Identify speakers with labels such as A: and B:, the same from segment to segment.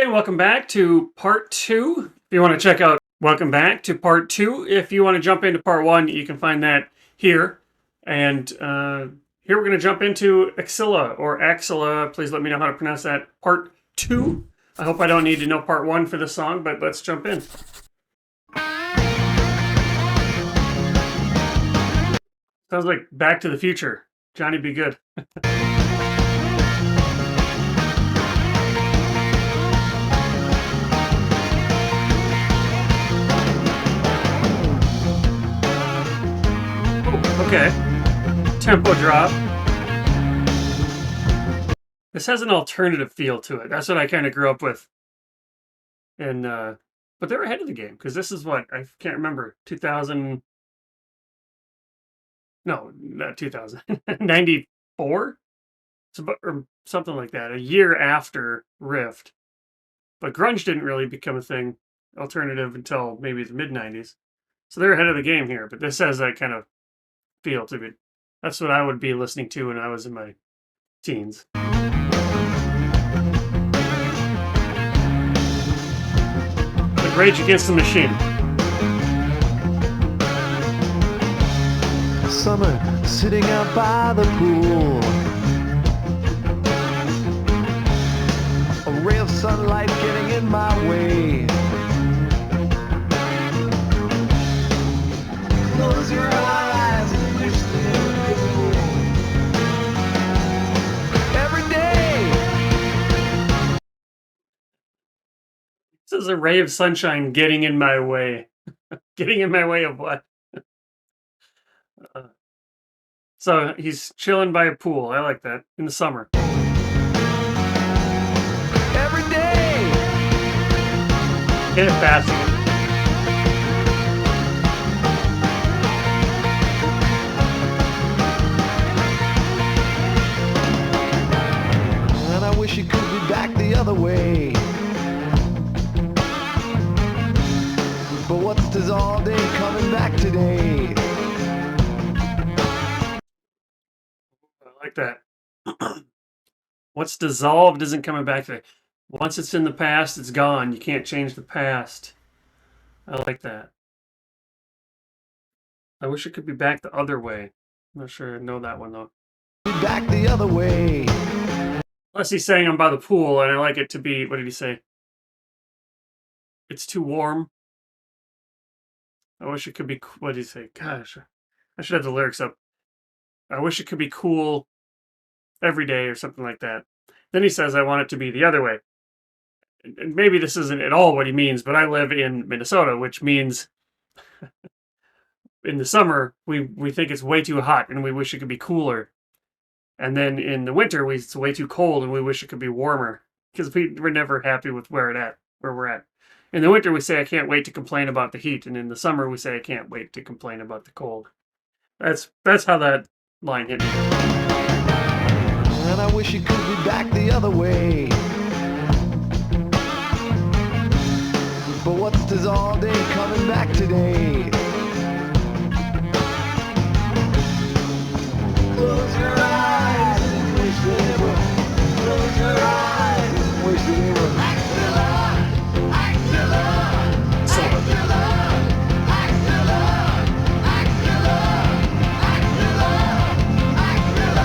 A: Okay, welcome back to part two. If you want to check out, welcome back to part two. If you want to jump into part one, you can find that here. And here we're going to jump into Axilla or Axilla. Please let me know how to pronounce that. Part two. I hope I don't need to know part one for this song, but let's jump in. Sounds like Back to the Future. Johnny Be Good. Okay. Tempo drop. This has an alternative feel to it. That's what I kind of grew up with. And but they're ahead of the game because this is what I can't remember 2000. No, not 2000. 94. Or something like that. A year after Rift, but grunge didn't really become a thing, alternative, until maybe the mid 90s. So they're ahead of the game here. But this has that kind of feel to it. That's what I would be listening to when I was in my teens. Like Rage Against the Machine.
B: Summer, sitting out by the pool. A ray of sunlight getting in my way. Close your eyes and wish they would go. Every day.
A: This is a ray of sunshine getting in my way. Getting in my way of what? So he's chilling by a pool. I like that. In the summer.
B: Every day.
A: Hit it fast again.
B: And I wish it could be back the other way. But what's this all day coming back today?
A: I like that. What's dissolved isn't coming back today. Once it's in the past, it's gone. You can't change the past. I like that. I wish it could be back the other way. I'm not sure I know that one though.
B: Back the other way.
A: Unless he's saying I'm by the pool and I like it to be, what did he say? It's too warm. I wish it could be, what did he say? Gosh, I should have the lyrics up. I wish it could be cool every day or something like that. Then he says, I want it to be the other way. And maybe this isn't at all what he means, but I live in Minnesota, which means in the summer, we think it's way too hot and we wish it could be cooler. And then in the winter, it's way too cold and we wish it could be warmer because we're never happy with where we're at. In the winter, we say, I can't wait to complain about the heat. And in the summer, we say, I can't wait to complain about the cold. That's how that line hit me.
B: And I wish it could be back the other way. But what's this all day coming back today? Close your eyes and wish they were. Close your eyes and wish they were. Axilla, Axilla, Axilla, Axilla, Axilla, Axilla, Axilla,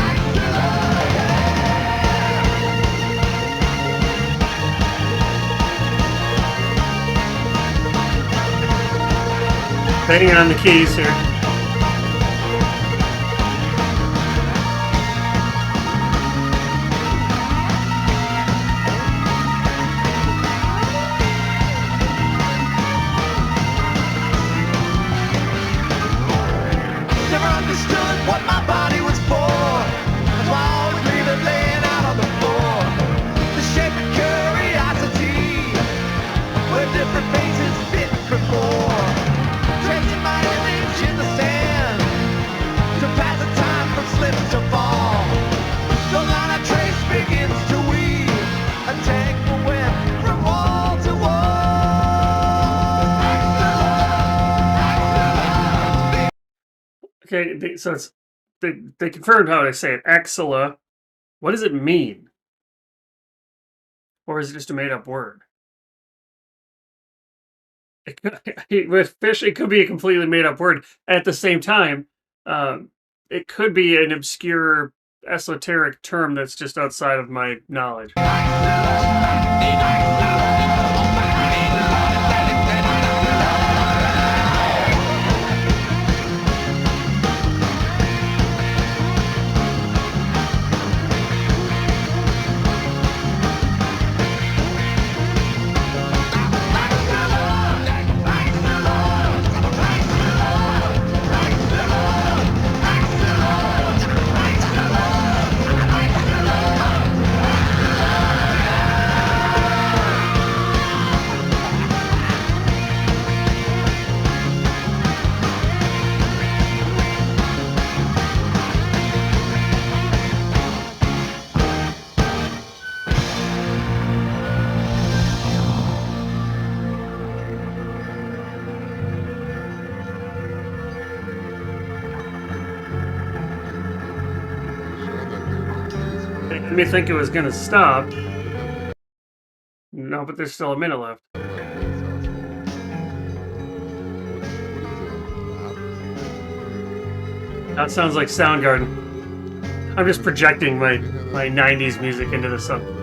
B: Axilla.
A: Banging on the keys here.
B: Never understood what my body was for. That's why I always leave it laying out on the floor. The shape of curiosity, where different faces fit before. Tracing my image in the sand to pass the time from slip to fall. The line I trace begins to weave a tangled web from wall to wall.
A: Okay, so it's they confirmed how to say it. Axilla. What does it mean? Or is it just a made up word? With Phish, it could be a completely made up word. At the same time, um, it could be an obscure esoteric term that's just outside of my knowledge. It made me think it was going to stop. No, but there's still a minute left. That sounds like Soundgarden. I'm just projecting my 90s music into the song.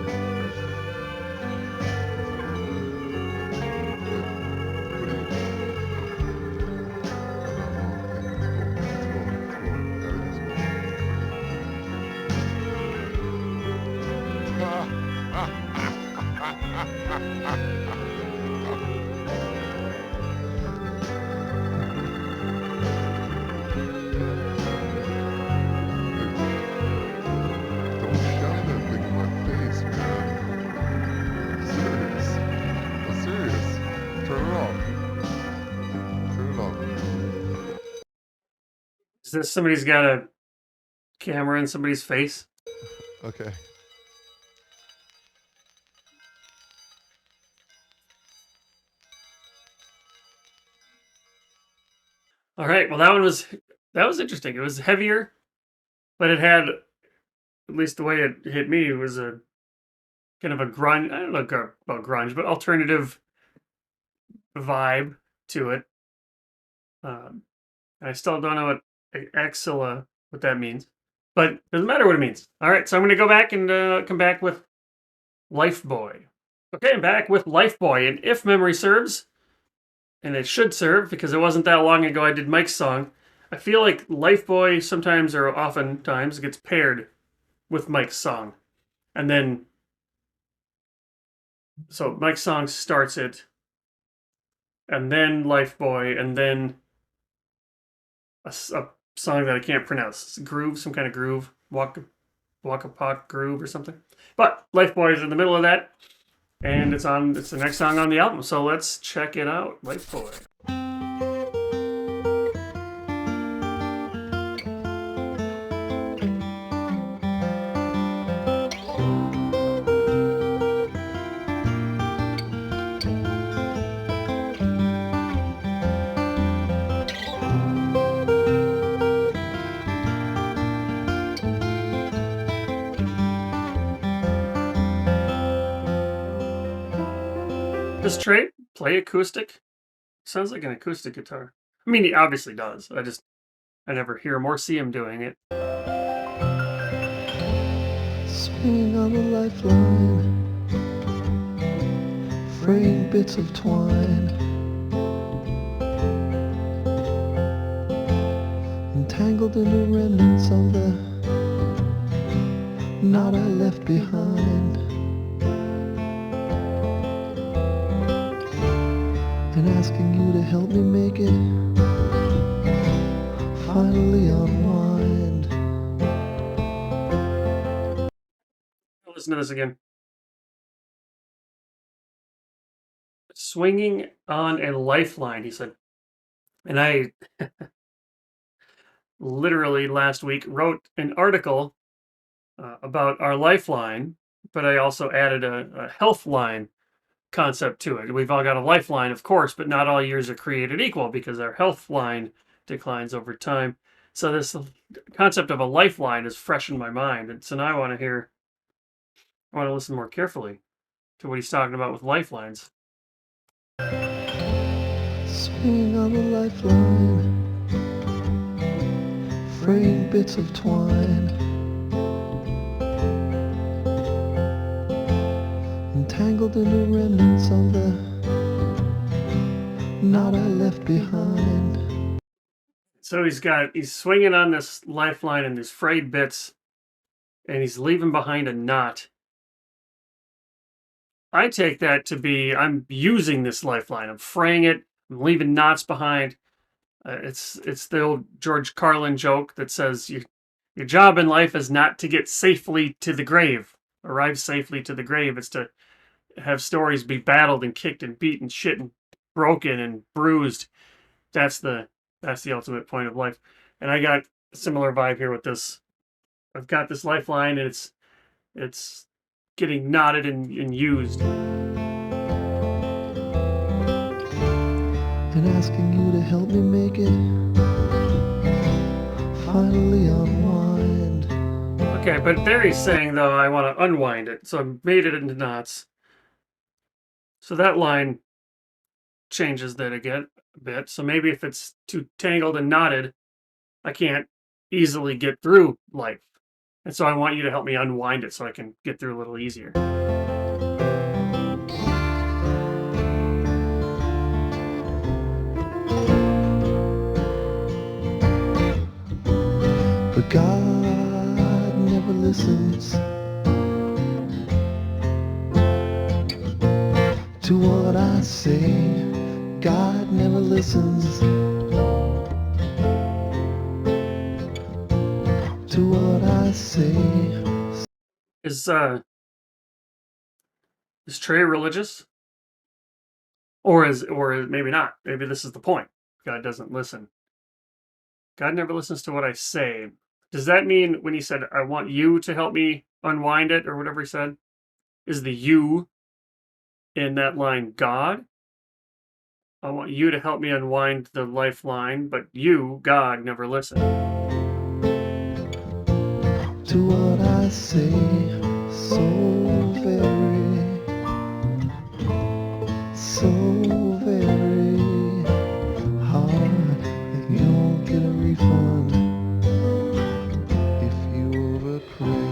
A: Is this somebody's got a camera in somebody's face?
C: Okay.
A: All right. Well, that was interesting. It was heavier, but it had, at least the way it hit me, it was a kind of a grunge. I don't know about grunge, but alternative vibe to it. I still don't know what Axilla, what that means, but it doesn't matter what it means. All right, so I'm going to go back and come back with Lifeboy. Okay, I'm back with Lifeboy, and if memory serves, and it should serve because it wasn't that long ago I did Mike's song, I feel like Lifeboy sometimes or oftentimes gets paired with Mike's song. And then, so Mike's song starts it, and then Lifeboy, and then a song that I can't pronounce. Groove, some kind of groove. Waka Pop groove or something. But Lifeboy is in the middle of that, and it's the next song on the album. So let's check it out. Lifeboy. Does Trey play acoustic? Sounds like an acoustic guitar. I mean, he obviously does. I never hear him or see him doing it.
D: Swinging on the lifeline, fraying bits of twine, entangled in the remnants of the knot I left behind. And asking you to help me make it finally unwind.
A: Listen to this again. Swinging on a lifeline, he said. And I literally last week wrote an article about our lifeline, but I also added a health line concept to it. We've all got a lifeline, of course, but not all years are created equal because our health line declines over time. So this concept of a lifeline is fresh in my mind. And so now I want to listen more carefully. to what he's talking about with lifelines.
D: Swinging on the lifeline, fraying bits of twine, entangled in the remnants of the knot I left behind.
A: So he's swinging on this lifeline and these frayed bits, and he's leaving behind a knot. I take that to be I'm using this lifeline. I'm fraying it. I'm leaving knots behind. It's the old George Carlin joke that says your job in life is not to get safely to the grave, arrive safely to the grave. It's to have stories be battled and kicked and beaten, shit and broken and bruised. That's the ultimate point of life. And I got a similar vibe here with this. I've got this lifeline, and it's getting knotted and used.
D: And asking you to help me make it finally unwind.
A: Okay, but there he's saying, though, I want to unwind it. So I made it into knots. So that line changes that again a bit. So maybe if it's too tangled and knotted, I can't easily get through life. And so I want you to help me unwind it so I can get through a little easier.
D: But God never listens to what I say. God never listens to what I say.
A: Is Trey religious? Or maybe not. Maybe this is the point. God doesn't listen. God never listens to what I say. Does that mean when he said, I want you to help me unwind it, or whatever he said, is the you in that line God? I want you to help me unwind the lifeline, but you, God, never listen.
D: To what I say, so very hard that you won't get a refund if you overpay.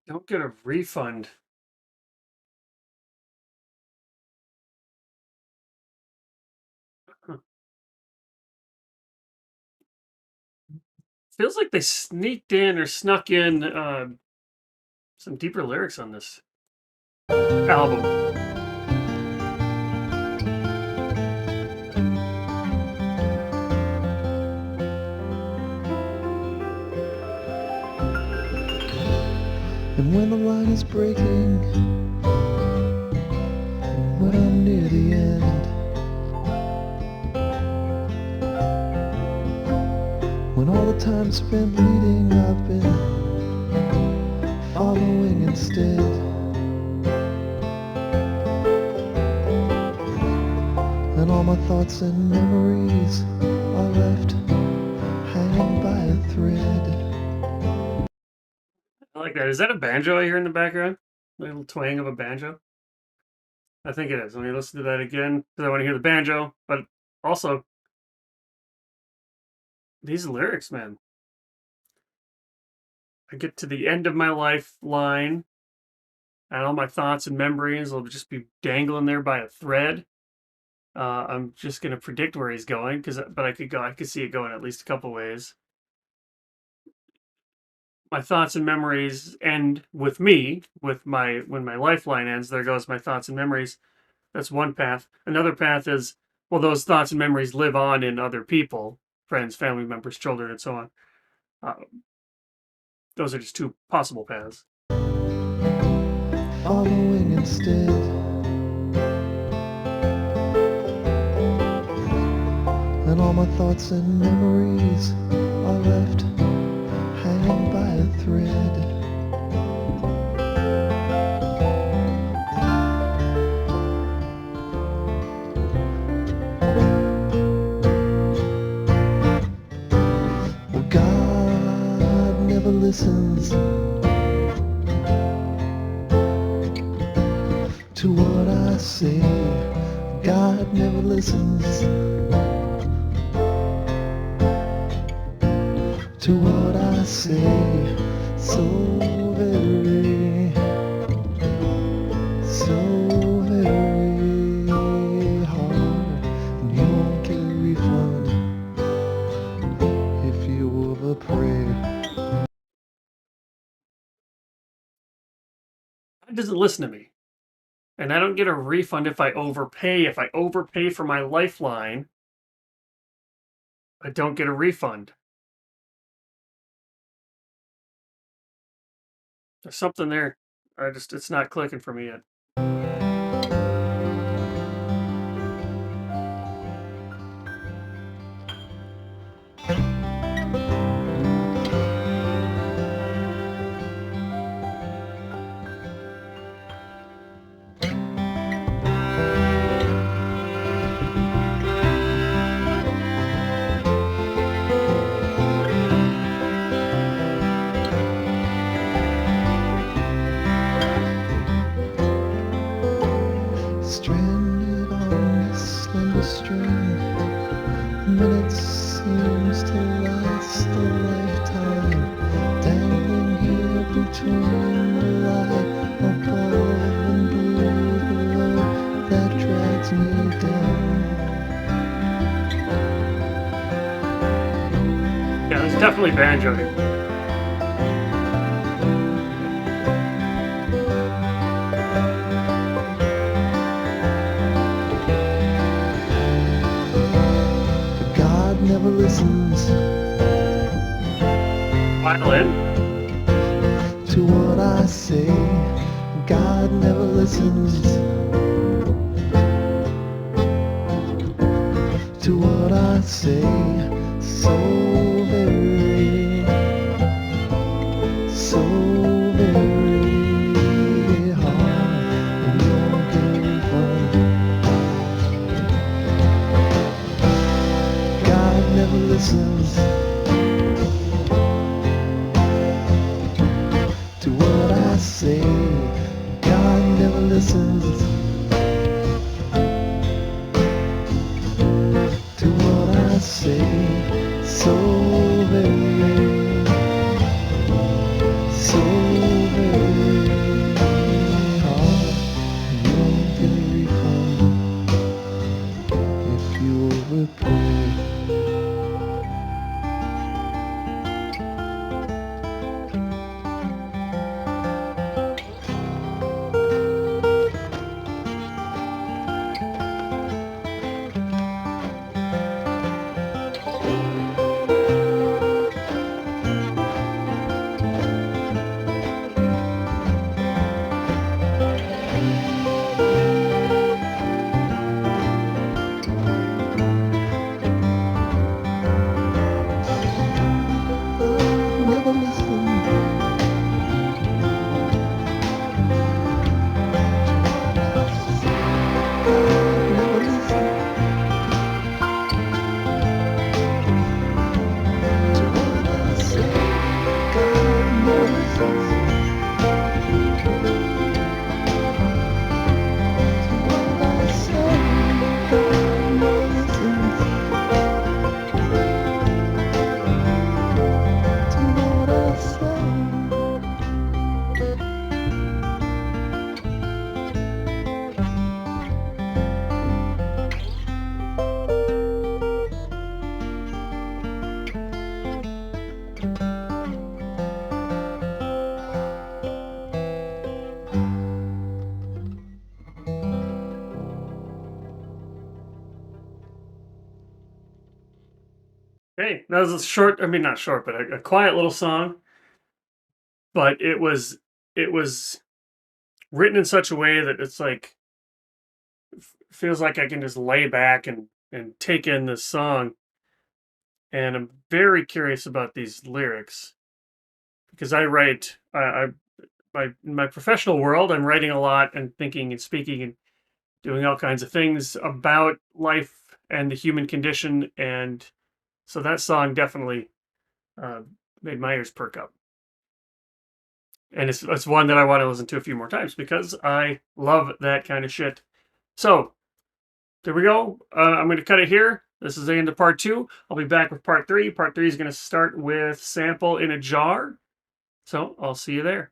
A: Don't get a refund. Feels like they sneaked in or snuck in some deeper lyrics on this album.
D: And when the line is breaking, when I'm near the end, when all the time spent leading I've been following instead, and all my thoughts and memories are left hanging by a thread.
A: I like that. Is that a banjo I hear in the background? A little twang of a banjo? I think it is. Let me listen to that again because I want to hear the banjo. But also, these lyrics, man. I get to the end of my lifeline, and all my thoughts and memories will just be dangling there by a thread. I'm just gonna predict where he's going, but I could see it going at least a couple ways. My thoughts and memories end with me, when my lifeline ends. There goes my thoughts and memories. That's one path. Another path is, well, those thoughts and memories live on in other people, friends, family members, children, and so on. Those are just two possible paths.
D: Following instead, and all my thoughts and memories are left hanging by a thread. listens to what I say. God never listens to what I say. So very hard, and you won't get a refund if you overpray.
A: God doesn't listen to me. And I don't get a refund if I overpay. If I overpay for my Lifeline, I don't get a refund. There's something there. It's not clicking for me yet.
D: Stranded on this slender string, minutes seems to last a lifetime, dangling here between the light above and blue below that drags me down.
A: Yeah, it's definitely banjoing.
D: God never listens
A: Violin?
D: to what I say. God never listens to what I say. So very hard, and you won't get a refund. God never listens to what I say. God never listens to what I say. So very hard, and you won't get a refund if you overpay. Never listen. Never listen to what I say. God never listens to what I say. God never listens to what I say.
A: Hey, that was a short, I mean, not short, but a quiet little song. But it was written in such a way that it's like, feels like I can just lay back and take in this song. And I'm very curious about these lyrics because I write, in my professional world, I'm writing a lot and thinking and speaking and doing all kinds of things about life and the human condition. And so that song definitely uh, made my ears perk up. And it's one that I want to listen to a few more times because I love that kind of shit. So there we go. I'm going to cut it here. This is the end of part 2. I'll be back with part 3. Part 3 is going to start with Sample in a Jar. So I'll see you there.